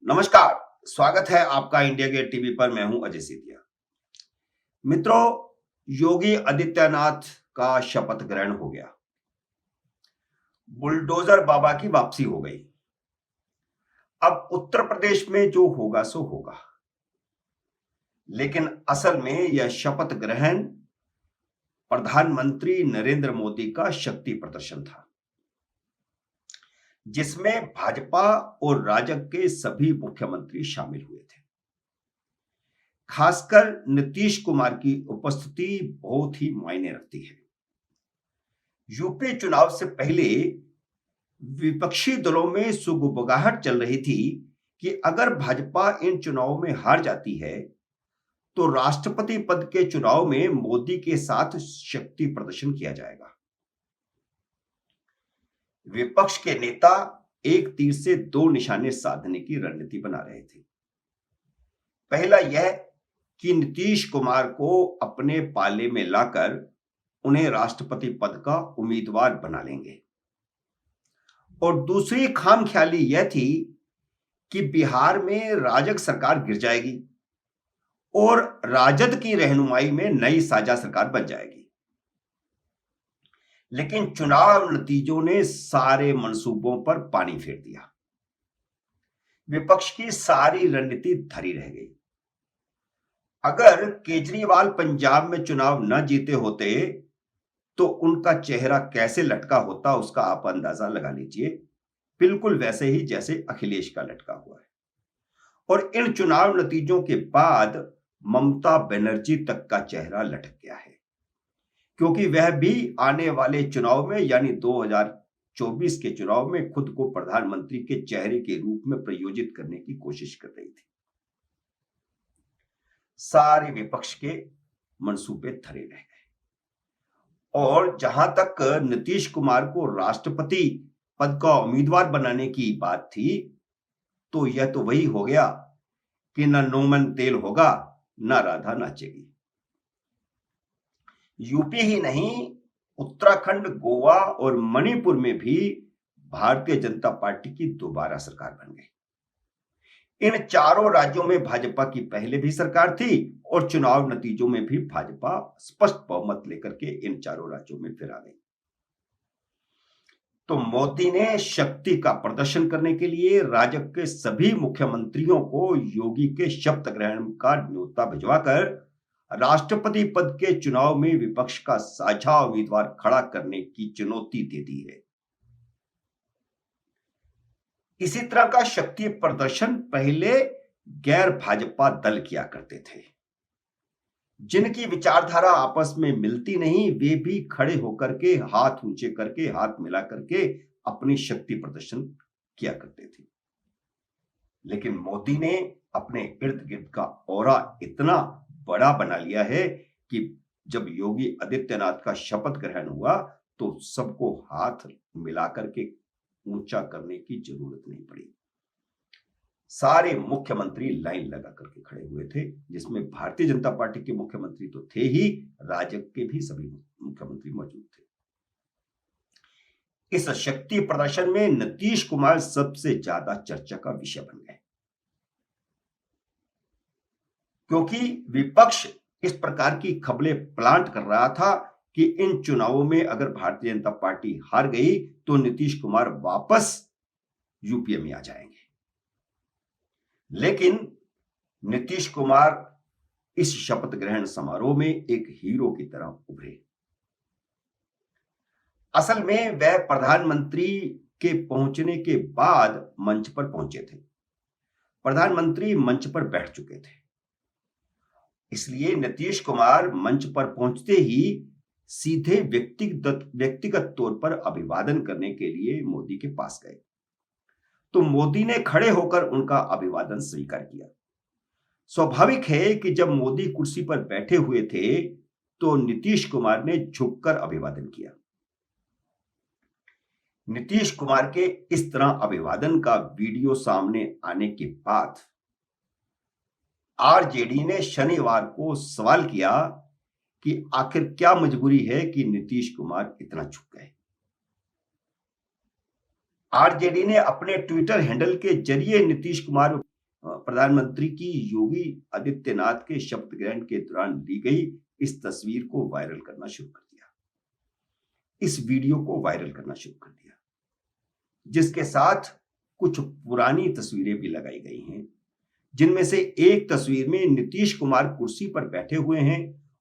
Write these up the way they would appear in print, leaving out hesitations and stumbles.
नमस्कार। स्वागत है आपका इंडिया गेट टीवी पर। मैं हूं अजय सिधिया। मित्रों, योगी आदित्यनाथ का शपथ ग्रहण हो गया। बुलडोजर बाबा की वापसी हो गई। अब उत्तर प्रदेश में जो होगा सो होगा, लेकिन असल में यह शपथ ग्रहण प्रधानमंत्री नरेंद्र मोदी का शक्ति प्रदर्शन था, जिसमें भाजपा और राजग के सभी मुख्यमंत्री शामिल हुए थे। खासकर नीतीश कुमार की उपस्थिति बहुत ही मायने रखती है। यूपी चुनाव से पहले विपक्षी दलों में सुगबुगाहट चल रही थी कि अगर भाजपा इन चुनावों में हार जाती है तो राष्ट्रपति पद के चुनाव में मोदी के साथ शक्ति प्रदर्शन किया जाएगा। विपक्ष के नेता एक तीर से दो निशाने साधने की रणनीति बना रहे थे। पहला यह कि नीतीश कुमार को अपने पाले में लाकर उन्हें राष्ट्रपति पद का उम्मीदवार बना लेंगे, और दूसरी खामख्याली यह थी कि बिहार में राजग सरकार गिर जाएगी और राजद की रहनुमाई में नई साझा सरकार बन जाएगी। लेकिन चुनाव नतीजों ने सारे मंसूबों पर पानी फेर दिया। विपक्ष की सारी रणनीति धरी रह गई। अगर केजरीवाल पंजाब में चुनाव न जीते होते तो उनका चेहरा कैसे लटका होता, उसका आप अंदाजा लगा लीजिए। बिल्कुल वैसे ही जैसे अखिलेश का लटका हुआ है। और इन चुनाव नतीजों के बाद ममता बनर्जी तक का चेहरा लटक गया है, क्योंकि वह भी आने वाले चुनाव में यानी 2024 के चुनाव में खुद को प्रधानमंत्री के चेहरे के रूप में प्रयोजित करने की कोशिश कर रही थी। सारे विपक्ष के मंसूबे धरे रह गए। और जहां तक नीतीश कुमार को राष्ट्रपति पद का उम्मीदवार बनाने की बात थी, तो यह तो वही हो गया कि न नोमन तेल होगा न राधा नाचेगी। यूपी ही नहीं, उत्तराखंड, गोवा और मणिपुर में भी भारतीय जनता पार्टी की दोबारा सरकार बन गई। इन चारों राज्यों में भाजपा की पहले भी सरकार थी और चुनाव नतीजों में भी भाजपा स्पष्ट बहुमत लेकर के इन चारों राज्यों में फिर आ गई। तो मोदी ने शक्ति का प्रदर्शन करने के लिए राजग के सभी मुख्यमंत्रियों को योगी के शपथ ग्रहण का न्योता भिजवाकर राष्ट्रपति पद के चुनाव में विपक्ष का साझा उम्मीदवार खड़ा करने की चुनौती दे दी है। इसी तरह का शक्ति प्रदर्शन पहले गैर भाजपा दल किया करते थे। जिनकी विचारधारा आपस में मिलती नहीं, वे भी खड़े होकर के हाथ ऊंचे करके, हाथ मिला करके अपनी शक्ति प्रदर्शन किया करते थे। लेकिन मोदी ने अपने इर्द गिर्द का औरा इतना बड़ा बना लिया है कि जब योगी आदित्यनाथ का शपथ ग्रहण हुआ तो सबको हाथ मिलाकर के ऊंचा करने की जरूरत नहीं पड़ी। सारे मुख्यमंत्री लाइन लगा करके खड़े हुए थे, जिसमें भारतीय जनता पार्टी के मुख्यमंत्री तो थे ही, राजग के भी सभी मुख्यमंत्री मौजूद थे। इस शक्ति प्रदर्शन में नीतीश कुमार सबसे ज्यादा चर्चा का विषय बन गए, क्योंकि विपक्ष इस प्रकार की खबरें प्लांट कर रहा था कि इन चुनावों में अगर भारतीय जनता पार्टी हार गई तो नीतीश कुमार वापस यूपीए में आ जाएंगे। लेकिन नीतीश कुमार इस शपथ ग्रहण समारोह में एक हीरो की तरह उभरे। असल में वह प्रधानमंत्री के पहुंचने के बाद मंच पर पहुंचे थे। प्रधानमंत्री मंच पर बैठ चुके थे, इसलिए नीतीश कुमार मंच पर पहुंचते ही सीधे व्यक्तिगत तौर पर अभिवादन करने के लिए मोदी के पास गए। तो मोदी ने खड़े होकर उनका अभिवादन स्वीकार किया। स्वाभाविक है कि जब मोदी कुर्सी पर बैठे हुए थे तो नीतीश कुमार ने झुककर अभिवादन किया। नीतीश कुमार के इस तरह अभिवादन का वीडियो सामने आने के बाद आरजेडी ने शनिवार को सवाल किया कि आखिर क्या मजबूरी है कि नीतीश कुमार इतना झुक गए। आरजेडी ने अपने ट्विटर हैंडल के जरिए नीतीश कुमार प्रधानमंत्री की योगी आदित्यनाथ के शपथ ग्रहण के दौरान ली गई इस तस्वीर को वायरल करना शुरू कर दिया, इस वीडियो को वायरल करना शुरू कर दिया, जिसके साथ कुछ पुरानी तस्वीरें भी लगाई गई हैं, जिनमें से एक तस्वीर में नीतीश कुमार कुर्सी पर बैठे हुए हैं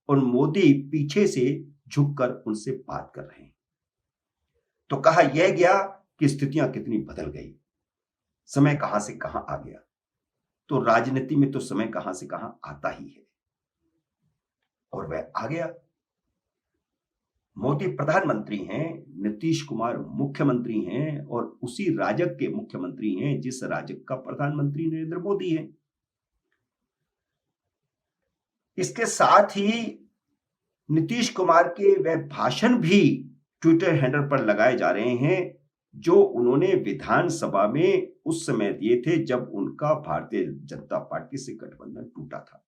और मोदी पीछे से झुककर उनसे बात कर रहे हैं। तो कहा यह गया कि स्थितियां कितनी बदल गई, समय कहां से कहां आ गया। तो राजनीति में तो समय कहां से कहां आता ही है, और वह आ गया। मोदी प्रधानमंत्री हैं, नीतीश कुमार मुख्यमंत्री हैं, और उसी राजग के मुख्यमंत्री हैं जिस राजग का प्रधानमंत्री नरेंद्र मोदी है। इसके साथ ही नीतीश कुमार के वह भाषण भी ट्विटर हैंडल पर लगाए जा रहे हैं जो उन्होंने विधानसभा में उस समय दिए थे जब उनका भारतीय जनता पार्टी से गठबंधन टूटा था।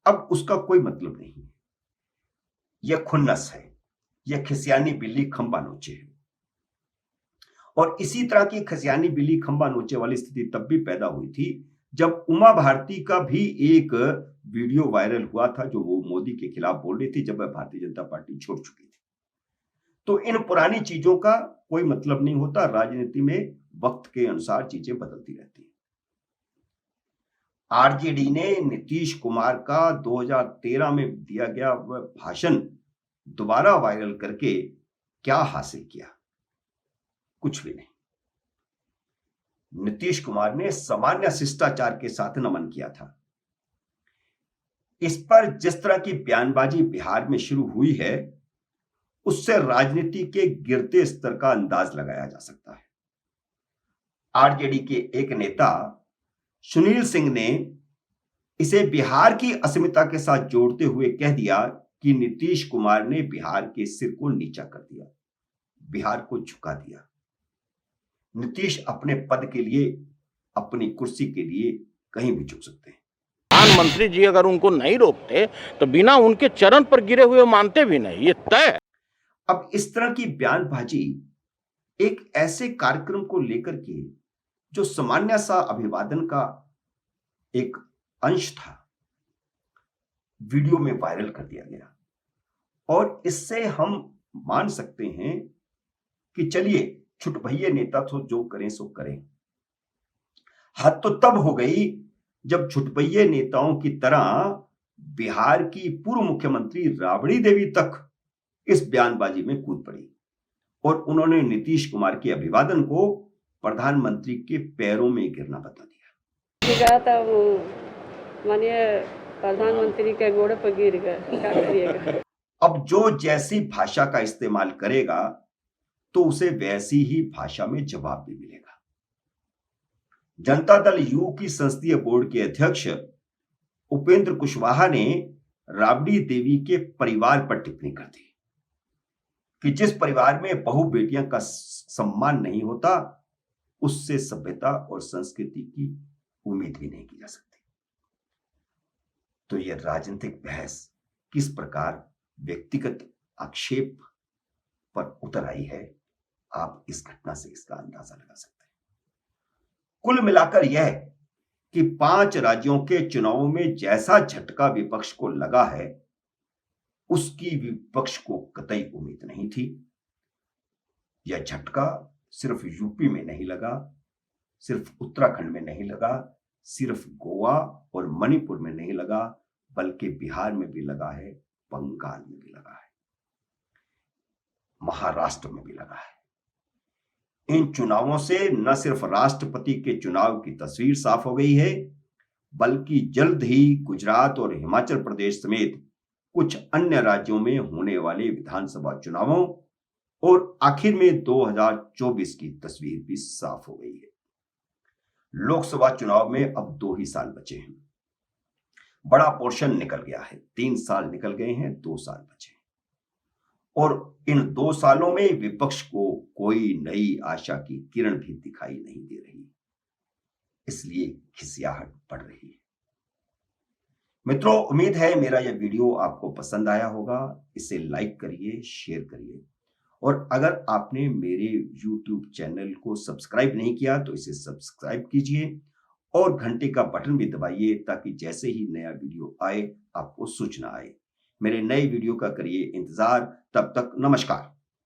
अब उसका कोई मतलब नहीं है, यह खुन्नस है, यह खिसियानी बिल्ली खंबा नोचे है। और इसी तरह की खिसियानी बिल्ली खंबा नोचे वाली स्थिति तब भी पैदा हुई थी जब उमा भारती का भी एक वीडियो वायरल हुआ था जो वो मोदी के खिलाफ बोल रही थी जब वह भारतीय जनता पार्टी छोड़ चुकी थी। तो इन पुरानी चीजों का कोई मतलब नहीं होता, राजनीति में वक्त के अनुसार चीजें बदलती रहती हैं। आरजेडी ने नीतीश कुमार का 2013 में दिया गया वह भाषण दोबारा वायरल करके क्या हासिल किया? कुछ भी नहीं। नीतीश कुमार ने सामान्य शिष्टाचार के साथ नमन किया था। इस पर जिस तरह की बयानबाजी बिहार में शुरू हुई है उससे राजनीति के गिरते स्तर का अंदाज लगाया जा सकता है। आरजेडी के एक नेता सुनील सिंह ने इसे बिहार की अस्मिता के साथ जोड़ते हुए कह दिया कि नीतीश कुमार ने बिहार के सिर को नीचा कर दिया, बिहार को झुका दिया। नीतीश अपने पद के लिए, अपनी कुर्सी के लिए कहीं भी झुक सकते हैं। प्रधानमंत्री जी अगर उनको नहीं रोकते तो बिना उनके चरण पर गिरे हुए मानते भी नहीं, ये तय। अब इस तरह की बयानबाजी एक ऐसे कार्यक्रम को लेकर के जो सामान्य सा अभिवादन का एक अंश था, वीडियो में वायरल कर दिया गया। और इससे हम मान सकते हैं कि चलिए छुटभइये नेता तो जो करें सो करें। हद तो तब हो गई जब छुटभइये नेताओं की तरह बिहार की पूर्व मुख्यमंत्री राबड़ी देवी तक इस बयानबाजी में कूद पड़ी और उन्होंने नीतीश कुमार के अभिवादन को प्रधानमंत्री के पैरों में गिरना बता दिया। माननीय प्रधानमंत्री के गोड़े पर गिर गए, क्या करिएगा? अब जो जैसी भाषा का इस्तेमाल करेगा तो उसे वैसी ही भाषा में जवाब भी मिलेगा। जनता दल यू की संसदीय बोर्ड के अध्यक्ष उपेंद्र कुशवाहा ने राबड़ी देवी के परिवार पर टिप्पणी कर दी कि जिस परिवार में बहु बेटियां का सम्मान नहीं होता उससे सभ्यता और संस्कृति की उम्मीद भी नहीं की जा सकती। तो यह राजनीतिक बहस किस प्रकार व्यक्तिगत आक्षेप पर उतर आई है, आप इस घटना से इसका अंदाजा लगा सकते हैं। कुल मिलाकर यह कि 5 राज्यों के चुनावों में जैसा झटका विपक्ष को लगा है उसकी विपक्ष को कतई उम्मीद नहीं थी। यह झटका सिर्फ यूपी में नहीं लगा, सिर्फ उत्तराखंड में नहीं लगा, सिर्फ गोवा और मणिपुर में नहीं लगा, बल्कि बिहार में भी लगा है, बंगाल में भी लगा है, महाराष्ट्र में भी लगा है। इन चुनावों से न सिर्फ राष्ट्रपति के चुनाव की तस्वीर साफ हो गई है, बल्कि जल्द ही गुजरात और हिमाचल प्रदेश समेत कुछ अन्य राज्यों में होने वाले विधानसभा चुनावों और आखिर में 2024 की तस्वीर भी साफ हो गई है। लोकसभा चुनाव में अब 2 ही साल बचे हैं। बड़ा पोर्शन निकल गया है, 3 साल निकल गए हैं, 2 साल बचे हैं। और इन 2 सालों में विपक्ष को कोई नई आशा की किरण भी दिखाई नहीं दे रही, इसलिए खिसियाहट बढ़ रही है। मित्रों, उम्मीद है मेरा यह वीडियो आपको पसंद आया होगा। इसे लाइक करिए, शेयर करिए, और अगर आपने मेरे YouTube चैनल को सब्सक्राइब नहीं किया तो इसे सब्सक्राइब कीजिए और घंटे का बटन भी दबाइए ताकि जैसे ही नया वीडियो आए आपको सूचना आए। मेरे नए वीडियो का करिए इंतजार। तब तक नमस्कार।